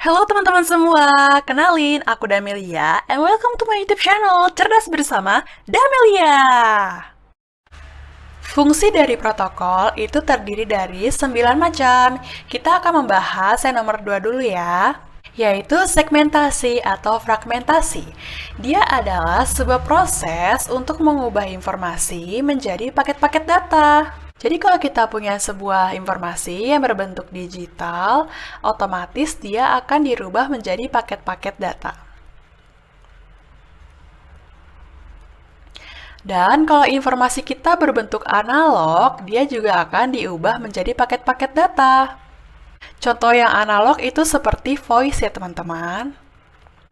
Halo teman-teman semua, kenalin aku Damelia and welcome to my YouTube channel Cerdas Bersama Damelia. Fungsi dari protokol itu terdiri dari 9 macam. Kita akan membahas yang nomor 2 dulu ya, yaitu segmentasi atau fragmentasi. Dia adalah sebuah proses untuk mengubah informasi menjadi paket-paket data. Jadi kalau kita punya sebuah informasi yang berbentuk digital, otomatis dia akan dirubah menjadi paket-paket data. Dan kalau informasi kita berbentuk analog, dia juga akan diubah menjadi paket-paket data. Contoh yang analog itu seperti voice ya teman-teman.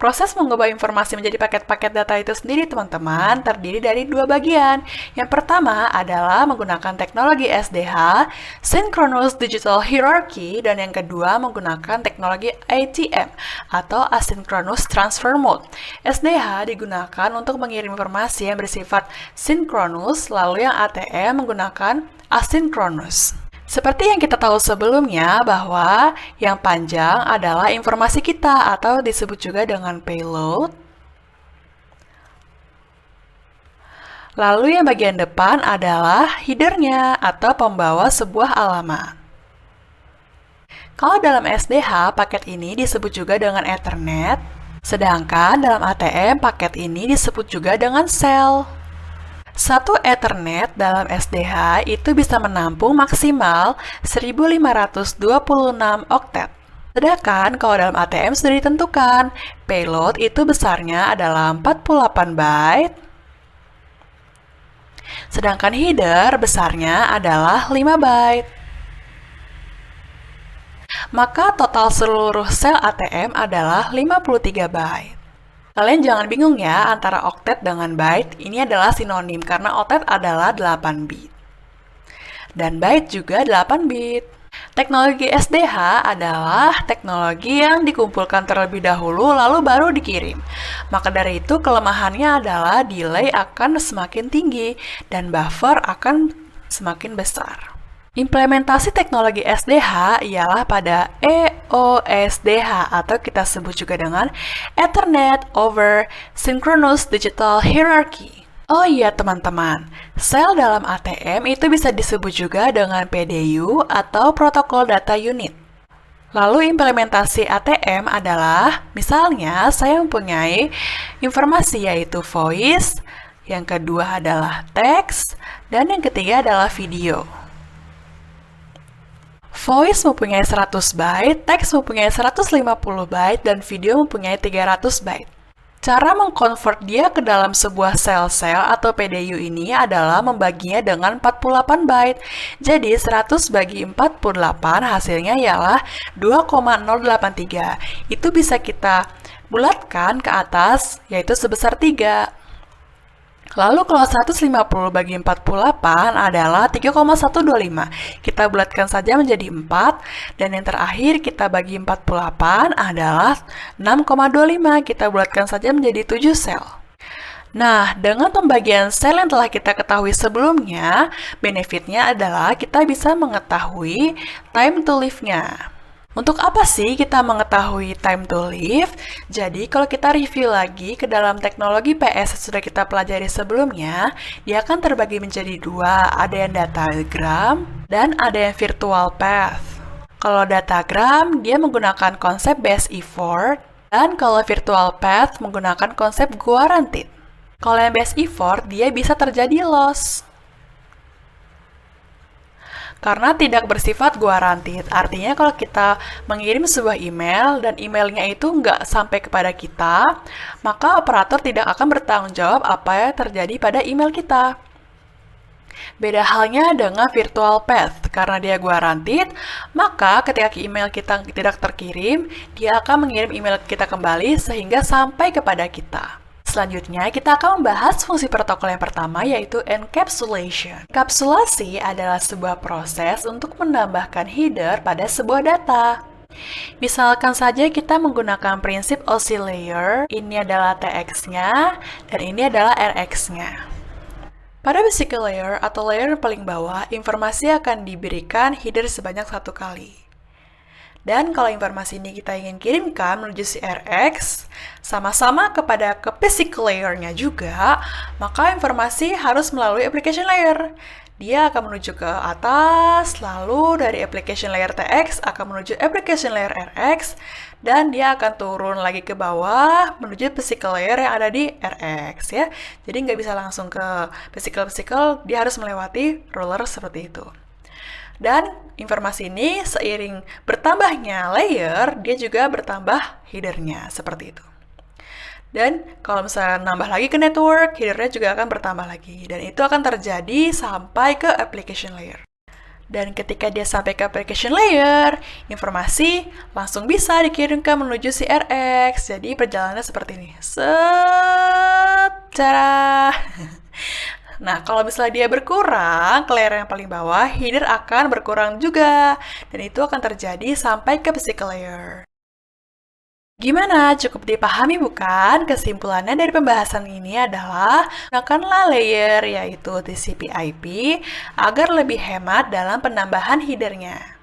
Proses mengubah informasi menjadi paket-paket data itu sendiri teman-teman terdiri dari dua bagian. Yang pertama adalah menggunakan teknologi SDH, Synchronous Digital Hierarchy, dan yang kedua menggunakan teknologi ATM atau Asynchronous Transfer Mode. SDH digunakan untuk mengirim informasi yang bersifat sinkronus, lalu yang ATM menggunakan asinkronus. Seperti yang kita tahu sebelumnya bahwa yang panjang adalah informasi kita atau disebut juga dengan payload. Lalu yang bagian depan adalah header-nya atau pembawa sebuah alamat. Kalau dalam SDH, paket ini disebut juga dengan Ethernet, sedangkan dalam ATM, paket ini disebut juga dengan cell. Satu Ethernet dalam SDH itu bisa menampung maksimal 1526 oktet. Sedangkan kalau dalam ATM sudah ditentukan, payload itu besarnya adalah 48 byte, sedangkan header besarnya adalah 5 byte. Maka total seluruh sel ATM adalah 53 byte. Kalian jangan bingung ya antara oktet dengan byte, ini adalah sinonim karena oktet adalah 8 bit. Dan byte juga 8 bit. Teknologi SDH adalah teknologi yang dikumpulkan terlebih dahulu lalu baru dikirim. Maka dari itu kelemahannya adalah delay akan semakin tinggi dan buffer akan semakin besar. Implementasi teknologi SDH ialah pada EOSDH atau kita sebut juga dengan Ethernet over Synchronous Digital Hierarchy. Oh iya teman-teman, sel dalam ATM itu bisa disebut juga dengan PDU atau Protokol Data Unit. Lalu implementasi ATM adalah, misalnya saya mempunyai informasi yaitu voice, yang kedua adalah teks, dan yang ketiga adalah video. Voice mempunyai 100 byte, teks mempunyai 150 byte, dan video mempunyai 300 byte. Cara mengkonvert dia ke dalam sebuah sel-sel atau PDU ini adalah membaginya dengan 48 byte. Jadi 100 bagi 48 hasilnya ialah 2,083. Itu bisa kita bulatkan ke atas, yaitu sebesar 3. Lalu kalau 150 bagi 48 adalah 3,125. Kita bulatkan saja menjadi 4. Dan yang terakhir kita bagi 48 adalah 6,25. Kita bulatkan saja menjadi 7 sel. Nah, dengan pembagian sel yang telah kita ketahui sebelumnya, benefitnya adalah kita bisa mengetahui time to live-nya. Untuk apa sih kita mengetahui time to live? Jadi kalau kita review lagi ke dalam teknologi PS yang sudah kita pelajari sebelumnya, dia akan terbagi menjadi dua, ada yang datagram dan ada yang virtual path. Kalau datagram, dia menggunakan konsep best effort, dan kalau virtual path menggunakan konsep guaranteed. Kalau yang best effort, dia bisa terjadi loss. Karena tidak bersifat guaranteed. Artinya kalau kita mengirim sebuah email dan emailnya itu nggak sampai kepada kita, maka operator tidak akan bertanggung jawab apa yang terjadi pada email kita. Beda halnya dengan virtual path, karena dia guaranteed, maka ketika email kita tidak terkirim, dia akan mengirim email kita kembali sehingga sampai kepada kita. Selanjutnya, kita akan membahas fungsi protokol yang pertama, yaitu encapsulation. Enkapsulasi adalah sebuah proses untuk menambahkan header pada sebuah data. Misalkan saja kita menggunakan prinsip OSI layer, ini adalah TX-nya, dan ini adalah RX-nya. Pada basic layer atau layer paling bawah, informasi akan diberikan header sebanyak 1 kali. Dan kalau informasi ini kita ingin kirimkan menuju si RX, sama-sama ke physical layer-nya juga, maka informasi harus melalui application layer. Dia akan menuju ke atas, lalu dari application layer TX akan menuju application layer RX, dan dia akan turun lagi ke bawah menuju physical layer yang ada di RX ya. Jadi nggak bisa langsung ke physical, dia harus melewati ruler seperti itu. Dan informasi ini seiring bertambahnya layer, dia juga bertambah header-nya, seperti itu. Dan kalau misalnya nambah lagi ke network, header-nya juga akan bertambah lagi. Dan itu akan terjadi sampai ke application layer. Dan ketika dia sampai ke application layer, informasi langsung bisa dikirimkan menuju si RX. Jadi perjalanannya seperti ini. Secara Nah, kalau misalnya dia berkurang ke layer yang paling bawah, header akan berkurang juga. Dan itu akan terjadi sampai ke physical layer. Gimana? Cukup dipahami bukan? Kesimpulannya dari pembahasan ini adalah gunakanlah layer yaitu TCP/IP agar lebih hemat dalam penambahan headernya.